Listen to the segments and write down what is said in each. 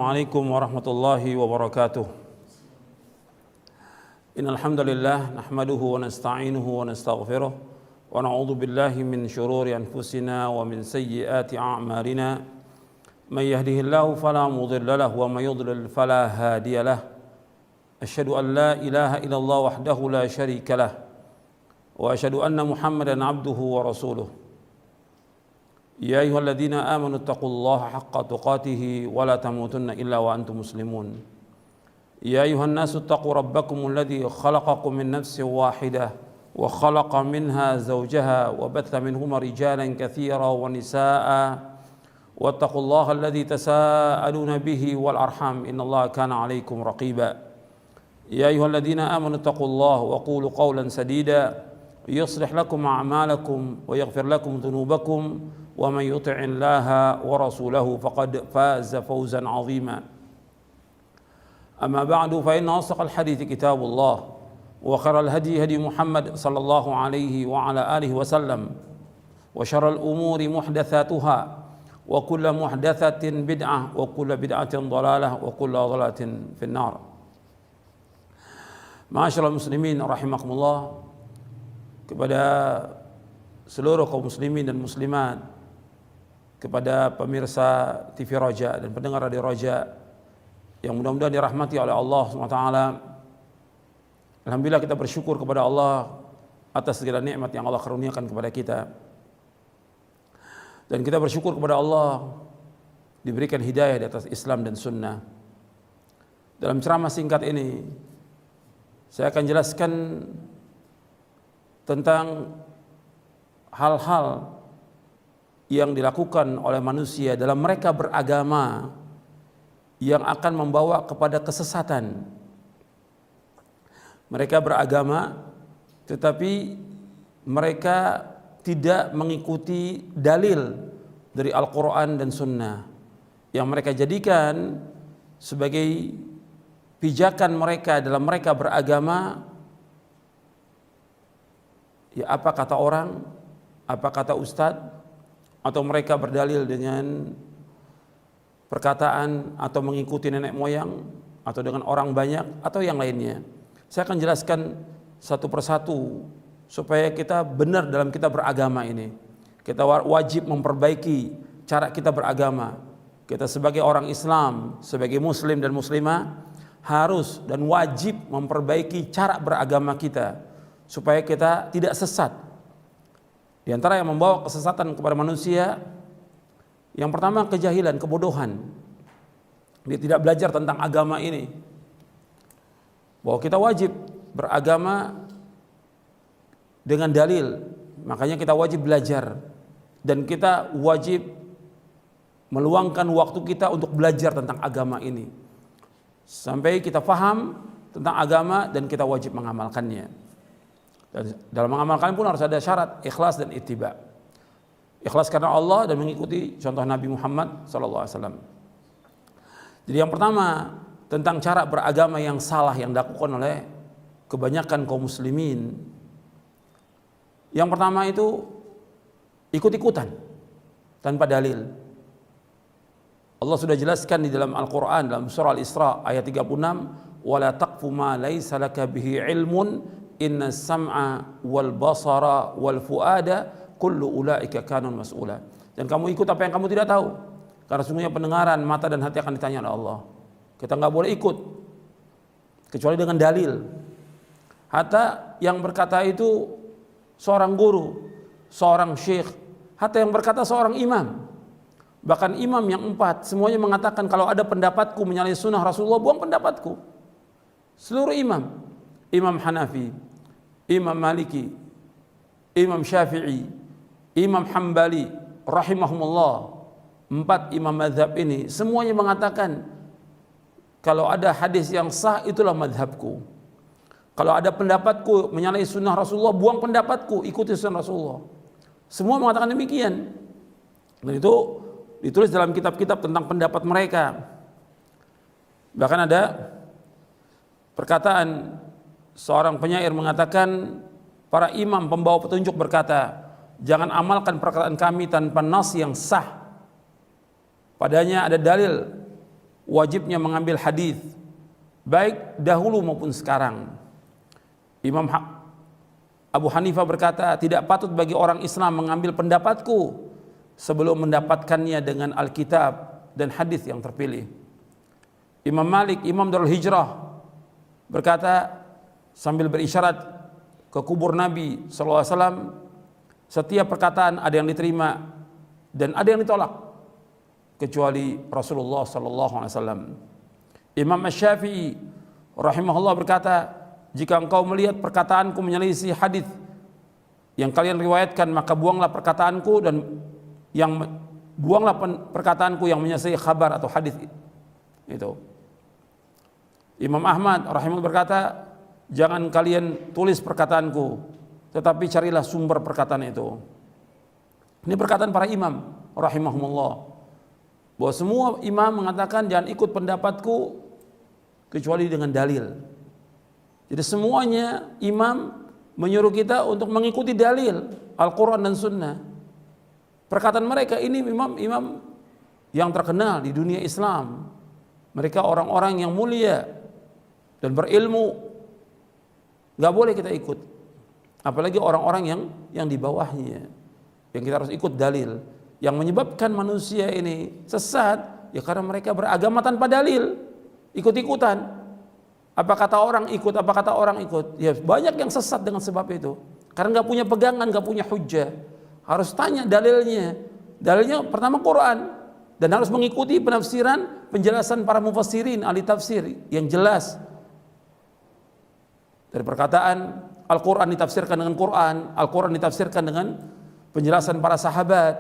Assalamualaikum warahmatullahi wabarakatuh. Innal hamdalillah nahmaduhu wa nasta'inuhu wa nastaghfiruh wa na'udzu billahi min shururi anfusina wa min sayyiati a'malina. May yahdihillahu fala mudilla lahu wa may yudlil fala hadiya lahu. Asyhadu an la ilaha illallah wahdahu la syarika lahu wa asyhadu anna Muhammadan 'abduhu wa rasuluh. Ya ayyuhalladzina amanu taqullaha haqqa tuqatih wa la tamutunna illa wa antum muslimun. Ya ayyuhan nasu taqu rabbakumul ladzi khalaqakum min nafsin wahidah wa khalaqa minha zawjaha wa batha minhuma rijalan katsiran wa nisaa'a wattaqullaha alladzi tasaaluna bihi wal arham innallaha kana 'alaikum raqiba. Ya ayyuhalladzina amanu taqullaha wa qulu qawlan sadida yuslih lakum a'malakum wa yaghfir lakum dhunubakum wa man yuti'illaha wa rasulahu faqad faza fawzan 'azima. Amma ba'du fa inna asdaqal hadithi kitabullah wa khairal hadi hadi Muhammad sallallahu alaihi wa ala alihi wa sallam wa syarral umuri muhdatsatuha wa kullu muhdatsatin bid'ah wa kullu bid'atin dhalalah wa kullu dhalalatin finnar. Ma'asyiral muslimin rahimakumullah, kepada seluruh kaum muslimin dan muslimat, kepada pemirsa TV Raja dan pendengar Radio Raja yang mudah-mudahan dirahmati oleh Allah SWT. Alhamdulillah kita bersyukur kepada Allah atas segala nikmat yang Allah karuniakan kepada kita. Dan kita bersyukur kepada Allah diberikan hidayah di atas Islam dan Sunnah. Dalam ceramah singkat ini saya akan jelaskan tentang hal-hal yang dilakukan oleh manusia dalam mereka beragama yang akan membawa kepada kesesatan. Mereka beragama tetapi mereka tidak mengikuti dalil dari Al-Quran dan Sunnah yang mereka jadikan sebagai pijakan mereka dalam mereka beragama. Ya, apa kata orang, apa kata ustadz, atau mereka berdalil dengan perkataan atau mengikuti nenek moyang atau dengan orang banyak atau yang lainnya. Saya akan jelaskan satu persatu supaya kita benar dalam kita beragama ini. Kita wajib memperbaiki cara kita beragama. Kita sebagai orang Islam, sebagai muslim dan muslimah harus dan wajib memperbaiki cara beragama kita supaya kita tidak sesat. Di antara yang membawa kesesatan kepada manusia, yang pertama kejahilan, kebodohan. Dia tidak belajar tentang agama ini. Bahwa kita wajib beragama dengan dalil, makanya kita wajib belajar. Dan kita wajib meluangkan waktu kita untuk belajar tentang agama ini. Sampai kita faham tentang agama dan kita wajib mengamalkannya. Dan dalam mengamalkan pun harus ada syarat ikhlas dan ittiba. Ikhlas karena Allah dan mengikuti contoh Nabi Muhammad SAW. Jadi yang pertama tentang cara beragama yang salah yang dilakukan oleh kebanyakan kaum muslimin. Yang pertama itu ikut-ikutan tanpa dalil. Allah sudah jelaskan di dalam Al-Quran dalam surah Al-Isra ayat 36, wala taqfu ma laysa laka bihi ilmun inna sam'a wal basara wal fuada kullu ulaika kanun mas'ula. Dan kamu ikut apa yang kamu tidak tahu, karena sungguhnya pendengaran, mata dan hati akan ditanya oleh Allah. Kita nggak boleh ikut kecuali dengan dalil. Hatta yang berkata itu seorang guru, seorang syekh, hatta yang berkata seorang imam, bahkan imam yang 4 semuanya mengatakan kalau ada pendapatku menyalahi sunnah Rasulullah, buang pendapatku. Seluruh imam, Imam Hanafi, Imam Maliki, Imam Syafi'i, Imam Hambali rahimahumullah, 4 imam mazhab ini semuanya mengatakan kalau ada hadis yang sah itulah mazhabku. Kalau ada pendapatku menyalahi sunnah Rasulullah, buang pendapatku, ikuti sunnah Rasulullah. Semua mengatakan demikian. Dan itu ditulis dalam kitab-kitab tentang pendapat mereka. Bahkan ada perkataan seorang penyair mengatakan, para imam pembawa petunjuk berkata, jangan amalkan perkataan kami tanpa nas yang sah. Padanya ada dalil wajibnya mengambil hadis baik dahulu maupun sekarang. Imam Abu Hanifah berkata, tidak patut bagi orang Islam mengambil pendapatku sebelum mendapatkannya dengan Alkitab dan hadis yang terpilih. Imam Malik, Imam Darul Hijrah, berkata sambil berisyarat ke kubur Nabi SAW, setiap perkataan ada yang diterima dan ada yang ditolak kecuali Rasulullah SAW. Imam Asy-Syafi'i rahimahullah berkata, jika engkau melihat perkataanku menyelisih hadis yang kalian riwayatkan, maka buanglah perkataanku dan buanglah perkataanku yang menyelisih kabar atau hadis itu. Imam Ahmad rahimahullah berkata, jangan kalian tulis perkataanku, tetapi carilah sumber perkataan itu. Ini perkataan para imam rahimahumullah, bahwa semua imam mengatakan jangan ikut pendapatku kecuali dengan dalil. Jadi semuanya imam menyuruh kita untuk mengikuti dalil Al-Quran dan Sunnah. Perkataan mereka ini imam-imam yang terkenal di dunia Islam. Mereka orang-orang yang mulia dan berilmu. Gak boleh kita ikut. Apalagi orang-orang yang di bawahnya, yang kita harus ikut dalil. Yang menyebabkan manusia ini sesat ya karena mereka beragama tanpa dalil, ikut-ikutan. Apa kata orang ikut, apa kata orang ikut. Ya banyak yang sesat dengan sebab itu. Karena gak punya pegangan, gak punya hujjah. Harus tanya dalilnya. Dalilnya pertama Quran, dan harus mengikuti penafsiran, penjelasan para mufassirin, ahli tafsir yang jelas. Dari perkataan Al-Quran ditafsirkan dengan Quran, Al-Quran ditafsirkan dengan penjelasan para sahabat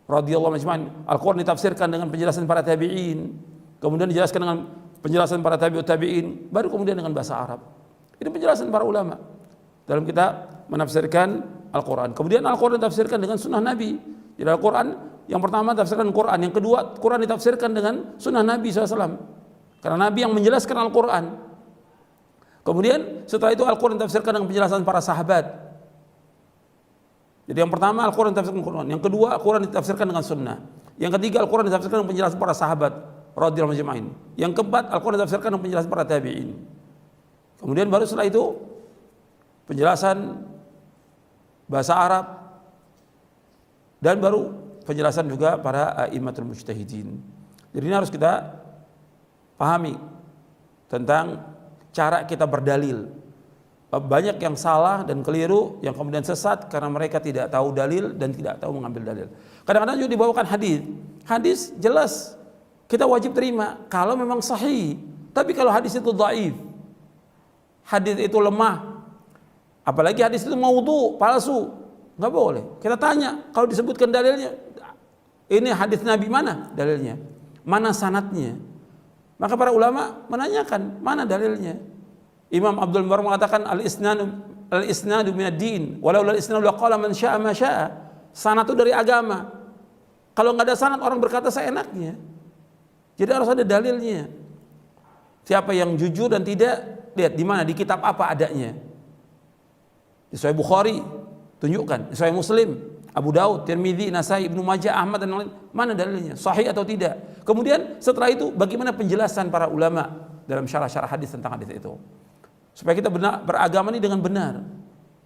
radhiyallahu anhum, Al-Quran ditafsirkan dengan penjelasan para tabi'in, kemudian dijelaskan dengan penjelasan para tabi'ut tabi'in, baru kemudian dengan bahasa Arab. Ini penjelasan para ulama dalam kita menafsirkan Al-Quran. Kemudian Al-Quran ditafsirkan dengan sunnah Nabi. Jadi Al-Quran yang pertama ditafsirkan Quran, yang kedua Quran ditafsirkan dengan sunnah Nabi SAW, karena Nabi yang menjelaskan Al-Quran. Kemudian setelah itu Al-Quran ditafsirkan dengan penjelasan para sahabat. Jadi yang pertama Al-Quran ditafsirkan Quran, yang kedua Al-Quran ditafsirkan dengan sunnah, yang ketiga Al-Quran ditafsirkan dengan penjelasan para sahabat radhiyallahu anhum, yang keempat Al-Quran ditafsirkan dengan penjelasan para tabi'in. Kemudian baru setelah itu penjelasan bahasa Arab, dan baru penjelasan juga para a'immatul mujtahidin. Jadi ini harus kita pahami tentang cara kita berdalil. Banyak yang salah dan keliru, yang kemudian sesat karena mereka tidak tahu dalil dan tidak tahu mengambil dalil. Kadang-kadang juga dibawakan hadis. Hadis jelas kita wajib terima kalau memang sahih. Tapi kalau hadis itu dhaif, hadis itu lemah, apalagi hadis itu maudhu, palsu, nggak boleh. Kita tanya, kalau disebutkan dalilnya, ini hadis Nabi, mana dalilnya? Mana sanadnya? Maka para ulama menanyakan, mana dalilnya? Imam Abdul Mubarak mengatakan al-isnadu minad din, walau al-isnadu laqala man syaa ma syaa. Sanad itu dari agama. Kalau nggak ada sanad, orang berkata seenaknya. Jadi harus ada dalilnya. Siapa yang jujur dan tidak, lihat di mana, di kitab apa adanya. Di Sahih Bukhari tunjukkan, di Sahih Muslim, Abu Daud, Tirmidzi, Nasai, Ibnu Majah, Ahmad dan lain, mana dalilnya, sahih atau tidak. Kemudian setelah itu bagaimana penjelasan para ulama dalam syarah-syarah hadis tentang hadis itu, supaya kita beragama ini dengan benar.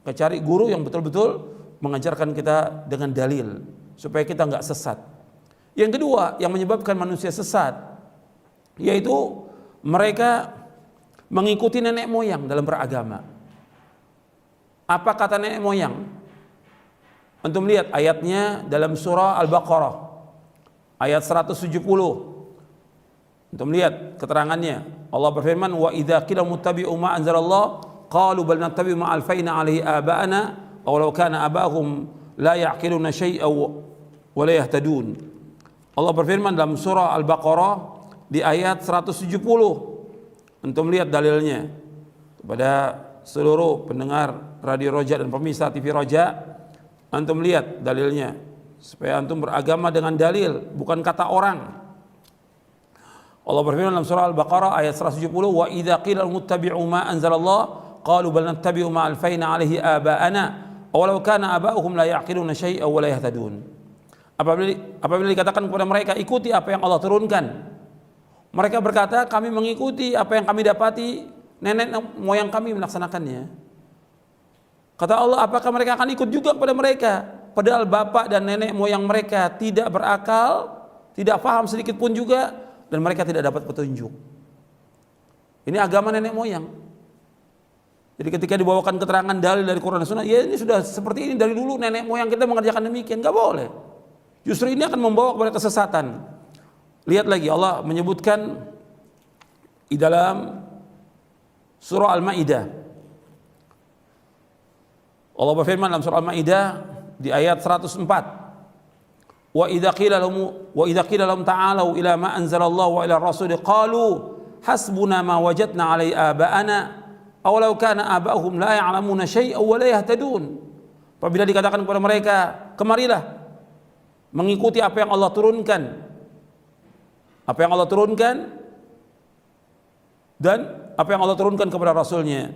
Kita cari guru yang betul-betul mengajarkan kita dengan dalil, supaya kita nggak sesat. Yang kedua yang menyebabkan manusia sesat, yaitu mereka mengikuti nenek moyang dalam beragama. Apa kata nenek moyang? Antum lihat ayatnya dalam surah Al-Baqarah ayat 170. Antum lihat keterangannya. Allah berfirman, wa idza qila muttabi'u ma anzalallah qalu bal nattabi'u ma alfayna 'alaihi aba'ana aw law kana aba'uhum la ya'qiluna syai'an wa la yahtadun. Allah berfirman dalam surah Al-Baqarah di ayat 170. Antum lihat dalilnya. Kepada seluruh pendengar Radio Roja dan pemirsa TV Roja, antum lihat dalilnya, supaya antum beragama dengan dalil, bukan kata orang. Allah berfirman dalam surah Al-Baqarah ayat 170, wa idza qila muttabi'u ma anzalallah qalu bal nattabi'u ma alfayna 'alaihi aba'ana aw law kana aba'uhum la ya'qiluna syai'an wa la yahtadun. Apabila dikatakan kepada mereka ikuti apa yang Allah turunkan, Mereka berkata, kami mengikuti apa yang kami dapati nenek moyang kami melaksanakannya. Kata Allah, apakah mereka akan ikut juga kepada mereka? Padahal bapak dan nenek moyang mereka tidak berakal, tidak paham sedikit pun juga, dan mereka tidak dapat petunjuk. Ini agama nenek moyang. Jadi ketika dibawakan keterangan dalil dari Quran dan Sunnah, ya ini sudah seperti ini dari dulu nenek moyang kita mengerjakan demikian, nggak boleh. Justru ini akan membawa kepada kesesatan. Lihat lagi Allah menyebutkan di dalam surah Al-Maidah. Allah berfirman dalam surah Al-Maidah di ayat 104. Wa idza qila lahum ta'alu ila ma anzalallahu wa ila ar-rasul qalu hasbuna ma wajadna 'alai aba'ana aw law kana aba'uhum la ya'lamuna syai'an wa la yahtadun. Apabila dikatakan kepada mereka, kemarilah mengikuti apa yang Allah turunkan. Apa yang Allah turunkan dan apa yang Allah turunkan kepada Rasulnya.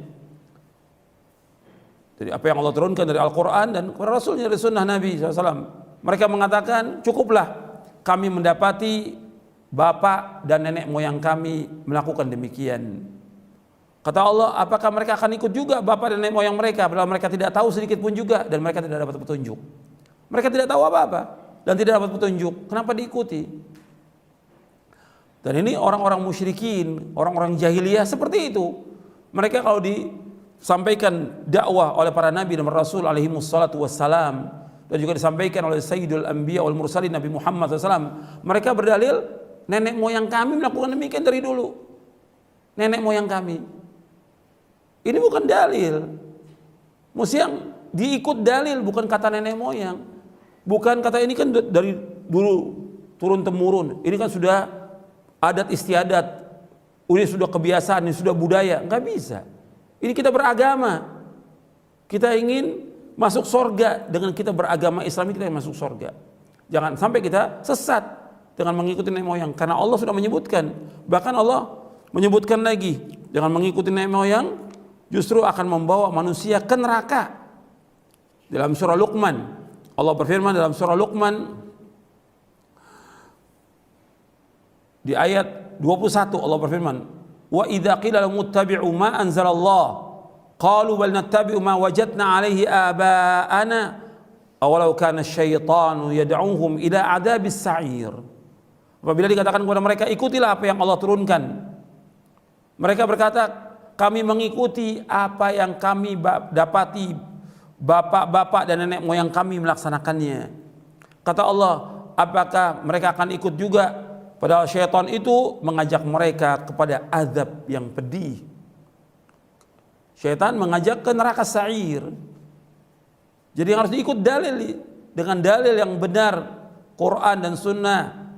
Jadi apa yang Allah turunkan dari Al-Quran dan kepada Rasulnya dari Sunnah Nabi SAW. Mereka mengatakan, cukuplah kami mendapati bapak dan nenek moyang kami melakukan demikian. Kata Allah, apakah mereka akan ikut juga bapak dan nenek moyang mereka, padahal mereka tidak tahu sedikit pun juga dan mereka tidak dapat petunjuk. Mereka tidak tahu apa-apa dan tidak dapat petunjuk. Kenapa diikuti? Dan ini orang-orang musyrikin, orang-orang jahiliyah seperti itu. Mereka kalau disampaikan dakwah oleh para nabi dan rasul alaihi wassalatu wassalam, dan juga disampaikan oleh Sayyidul Anbiya wal Mursalin Nabi Muhammad SAW, mereka berdalil nenek moyang kami melakukan demikian dari dulu. Nenek moyang kami. Ini bukan dalil. Mesti yang diikut dalil, bukan kata nenek moyang. Bukan kata ini kan dari dulu turun temurun. Ini kan sudah adat istiadat. Ini sudah kebiasaan, ini sudah budaya. Enggak bisa. Ini kita beragama. Kita ingin masuk sorga dengan kita beragama Islam, kita masuk sorga. Jangan sampai kita sesat dengan mengikuti nenek moyang, karena Allah sudah menyebutkan. Bahkan Allah menyebutkan lagi, jangan mengikuti nenek moyang, justru akan membawa manusia ke neraka. Dalam surah Luqman, Allah berfirman dalam surah Luqman di ayat 21, Allah berfirman, wa idza qila lahum ittabi'u ma anzalallah qalu bal nattabi'u ma wajadna 'alaihi aba'ana awalau kana asyaitanu yad'uhum ila 'adzabis sa'ir. Apabila dikatakan kepada mereka, ikutilah apa yang Allah turunkan, mereka berkata, kami mengikuti apa yang kami dapati bapak-bapak dan nenek moyang kami melaksanakannya. Kata Allah, apakah mereka akan ikut juga? Padahal syaitan itu mengajak mereka kepada azab yang pedih. Syaitan mengajak ke neraka sa'ir. Jadi harus diikut dalil, dengan dalil yang benar, Quran dan Sunnah,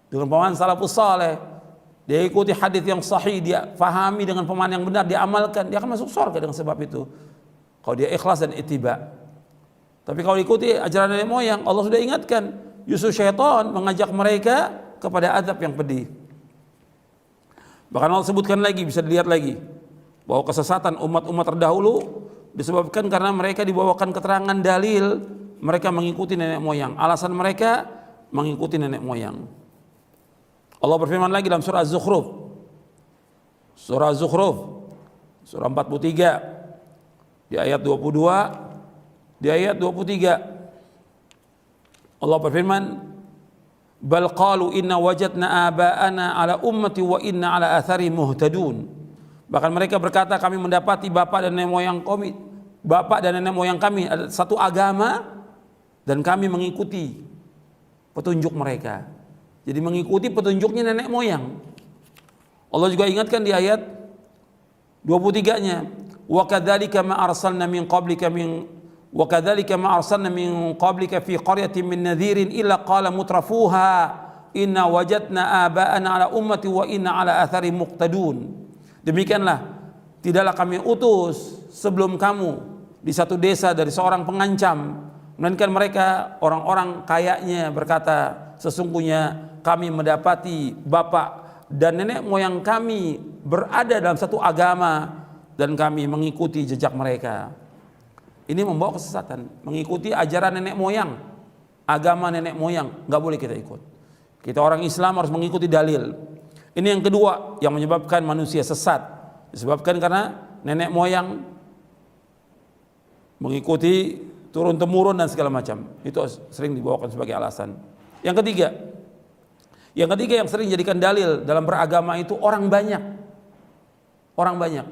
dengan pemahaman salafus saleh. Dia ikuti hadis yang sahih, dia fahami dengan pemahaman yang benar, dia amalkan, dia akan masuk surga dengan sebab itu. Kalau dia ikhlas dan ittiba. Tapi kalau ikuti ajaran nenek moyang, Allah sudah ingatkan, justru syaitan mengajak mereka kepada azab yang pedih. Bahkan Allah sebutkan lagi, bisa dilihat lagi, bahwa kesesatan umat-umat terdahulu disebabkan karena mereka dibawakan keterangan dalil, mereka mengikuti nenek moyang. Alasan mereka mengikuti nenek moyang. Allah berfirman lagi dalam surah Az-Zukhruf. Surah Az-Zukhruf, surah 43, di ayat 22, di ayat 23. Allah berfirman, bal qalu inna wajadna aba'ana ala ummati wa inna ala athari muhtadun. Bahkan mereka berkata, kami mendapati bapak dan nenek moyang kami ada satu agama dan kami mengikuti petunjuk mereka. Jadi mengikuti petunjuknya nenek moyang. Allah juga ingatkan di ayat 23-nya, wa kadzalika ma arsalna min qablika fi qaryatin min nadhirin illa qala mutrafuha inna wajadna aba'ana ala ummati wa inna ala athari muqtadun. Demikianlah tidaklah kami utus sebelum kamu di satu desa dari seorang pengancam, melainkan mereka orang-orang kayanya berkata, sesungguhnya kami mendapati bapak dan nenek moyang kami berada dalam satu agama dan kami mengikuti jejak mereka. Ini membawa kesesatan, mengikuti ajaran nenek moyang, agama nenek moyang, nggak boleh kita ikut. Kita orang Islam harus mengikuti dalil. Ini yang kedua yang menyebabkan manusia sesat, disebabkan karena nenek moyang mengikuti turun temurun dan segala macam. Itu sering dibawakan sebagai alasan. Yang ketiga yang sering jadikan dalil dalam beragama itu orang banyak. Orang banyak.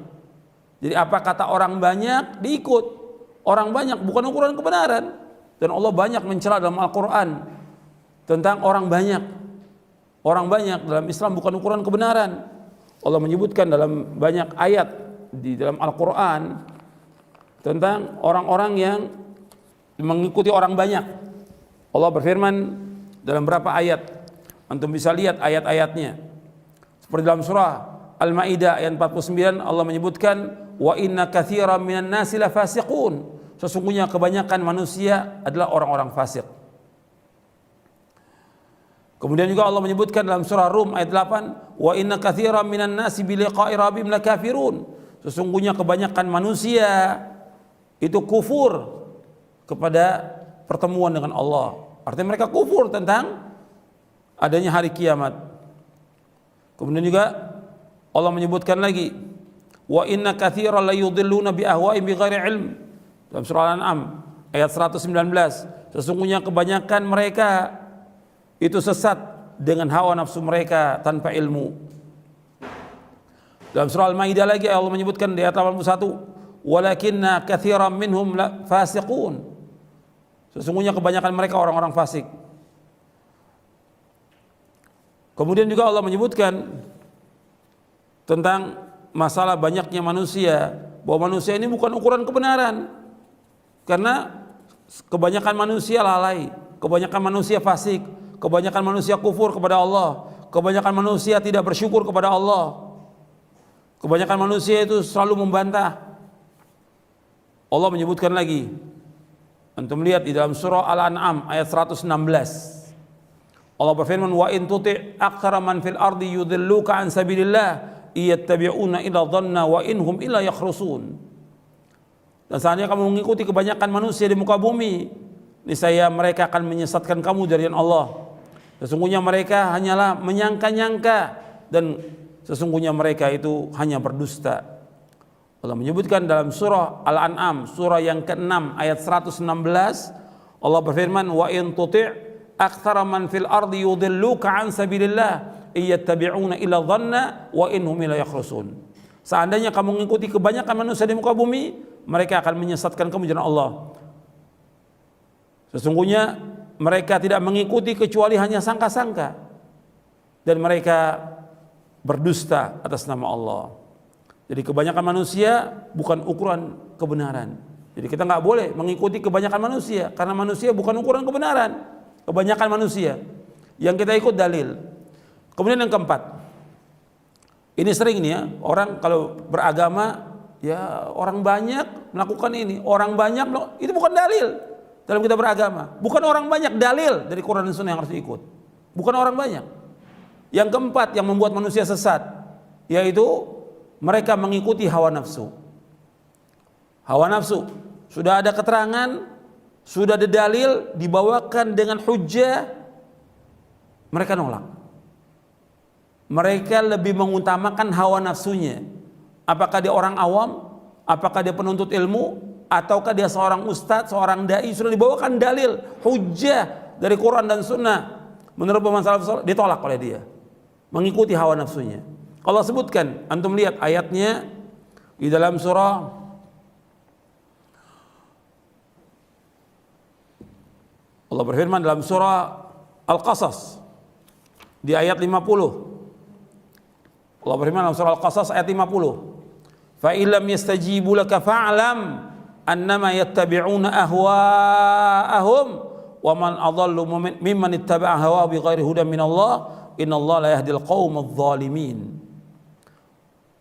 Jadi apa kata orang banyak diikut. Orang banyak bukan ukuran kebenaran. Dan Allah banyak mencela dalam Al-Quran tentang orang banyak. Orang banyak dalam Islam bukan ukuran kebenaran. Allah menyebutkan dalam banyak ayat di dalam Al-Quran tentang orang-orang yang mengikuti orang banyak. Allah berfirman dalam berapa ayat, antum bisa lihat ayat-ayatnya. Seperti dalam surah Al-Maidah ayat 49, Allah menyebutkan wa inna katsiran minan nasi lafasiqun. Sesungguhnya kebanyakan manusia adalah orang-orang fasik. Kemudian juga Allah menyebutkan dalam surah Rum ayat 8, wa inna katsiran minan nasi bi liqa'i rabbihim lakafirun. Sesungguhnya kebanyakan manusia itu kufur kepada pertemuan dengan Allah. Artinya mereka kufur tentang adanya hari kiamat. Kemudian juga Allah menyebutkan lagi, wa inna katsiran la yudhilluna bi ahwa'ihim bighairi ilm. Dalam surah Al-An'am ayat 119, sesungguhnya kebanyakan mereka itu sesat dengan hawa nafsu mereka tanpa ilmu. Dalam surah Al-Maidah lagi Allah menyebutkan di ayat 81, walakinna katsiran minhum fasiqun. Sesungguhnya kebanyakan mereka orang-orang fasik. Kemudian juga Allah menyebutkan tentang masalah banyaknya manusia, bahwa manusia ini bukan ukuran kebenaran. Karena kebanyakan manusia lalai, kebanyakan manusia fasik, kebanyakan manusia kufur kepada Allah, kebanyakan manusia tidak bersyukur kepada Allah, kebanyakan manusia itu selalu membantah. Allah menyebutkan lagi, antum lihat di dalam surah Al-An'am ayat 116, Allah berfirman, wa in tuti' aktsara man fil ardi yudilluka an sabilillah iyattabi'una illa dhanna wa inhum illa yakhrusun. Dan seandainya kamu mengikuti kebanyakan manusia di muka bumi, niscaya mereka akan menyesatkan kamu dari Allah. Sesungguhnya mereka hanyalah menyangka-nyangka dan sesungguhnya mereka itu hanya berdusta. Allah menyebutkan dalam surah Al-An'am, surah yang ke-6 ayat 116, Allah berfirman, wa in tuti' aktsara man fil ardi yudilluka an sabilillah iyattabi'una illa dhanna wa inhum illa yakhrusun. Seandainya kamu mengikuti kebanyakan manusia di muka bumi, mereka akan menyesatkan kamu dari Allah. Sesungguhnya mereka tidak mengikuti kecuali hanya sangka-sangka, dan mereka berdusta atas nama Allah. Jadi kebanyakan manusia bukan ukuran kebenaran. Jadi kita nggak boleh mengikuti kebanyakan manusia, karena manusia bukan ukuran kebenaran. Kebanyakan manusia yang kita ikut dalil. Kemudian yang keempat, ini sering nih ya, orang kalau beragama, ya orang banyak melakukan ini, orang banyak itu bukan dalil dalam kita beragama. Bukan orang banyak dalil dari Quran dan Sunnah yang harus diikut. Bukan orang banyak. Yang keempat yang membuat manusia sesat, yaitu mereka mengikuti hawa nafsu. Hawa nafsu sudah ada keterangan, sudah ada dalil, dibawakan dengan hujjah, mereka nolak. Mereka lebih mengutamakan hawa nafsunya. Apakah dia orang awam, apakah dia penuntut ilmu, ataukah dia seorang ustadz, seorang dai, sudah dibawakan dalil, hujjah dari Quran dan Sunnah, menurut pemahaman salaf saleh, ditolak oleh dia, mengikuti hawa nafsunya. Allah sebutkan, antum lihat ayatnya di dalam surah Allah berfirman dalam surah Al-Qasas di ayat 50. Allah berfirman dalam surah Al-Qasas ayat 50. Fa illam yastajibu laka fa'lam annama yattabi'una ahwa'ahum wa man adallu mimman ittaba'a hawa bighairi hudan minallah innallaha la yahdil qaumadh dhalimin.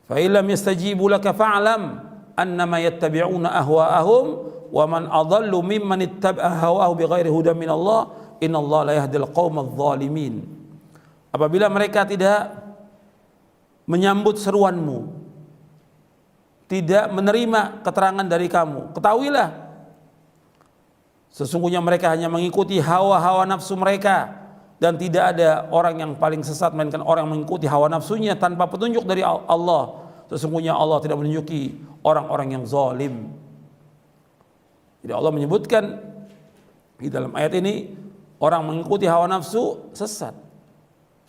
Fa illam yastajibu laka fa'lam annama yattabi'una ahwa'ahum wa man adallu mimman ittaba'a hawahu bighairi hudan minallah innallaha la yahdil qaumadh dhalimin. Apabila mereka tidak menyambut seruanmu, tidak menerima keterangan dari kamu, ketahuilah sesungguhnya mereka hanya mengikuti hawa-hawa nafsu mereka, dan tidak ada orang yang paling sesat melainkan orang yang mengikuti hawa nafsunya tanpa petunjuk dari Allah. Sesungguhnya Allah tidak menunjuki orang-orang yang zalim. Jadi Allah menyebutkan di dalam ayat ini orang mengikuti hawa nafsu sesat.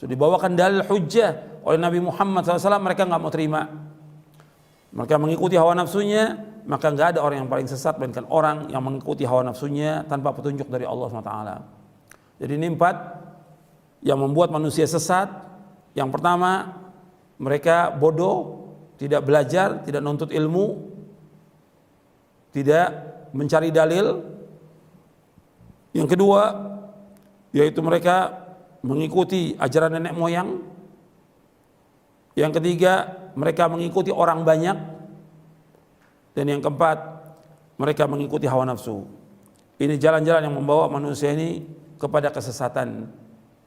Sudah dibawakan dalil hujjah oleh Nabi Muhammad SAW, mereka nggak mau terima. Mereka mengikuti hawa nafsunya, maka nggak ada orang yang paling sesat melainkan orang yang mengikuti hawa nafsunya tanpa petunjuk dari Allah SWT. Jadi ini 4 yang membuat manusia sesat. Yang pertama, mereka bodoh, tidak belajar, tidak nuntut ilmu, tidak mencari dalil. Yang kedua, yaitu mereka mengikuti ajaran nenek moyang. Yang ketiga, mereka mengikuti orang banyak. Dan yang keempat, mereka mengikuti hawa nafsu. Ini jalan-jalan yang membawa manusia ini kepada kesesatan.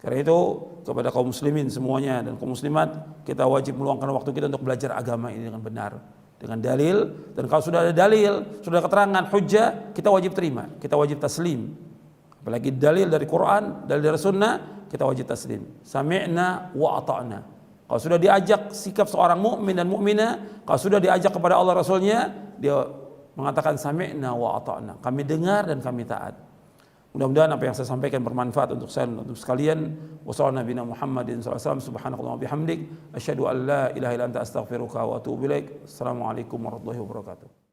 Karena itu kepada kaum muslimin semuanya dan kaum muslimat, kita wajib meluangkan waktu kita untuk belajar agama ini dengan benar, dengan dalil. Dan kalau sudah ada dalil, sudah ada keterangan hujjah, kita wajib terima, kita wajib taslim. Apalagi dalil dari Quran, dalil dari Sunnah, kita wajib taslim. Sami'na wa ata'na. Kalau sudah diajak sikap seorang mukmin dan mukminah, kalau sudah diajak kepada Allah Rasulnya, dia mengatakan sami'na wa ata'na. Kami dengar dan kami taat. Mudah-mudahan apa yang saya sampaikan bermanfaat untuk saya dan untuk sekalian. Wassalamualaikum warahmatullahi wabarakatuh. Subhanakallahumma bihamdik, asyhadu an la ilaha illa anta astaghfiruka wa atubu ilaik. Assalamualaikum warahmatullahi wabarakatuh.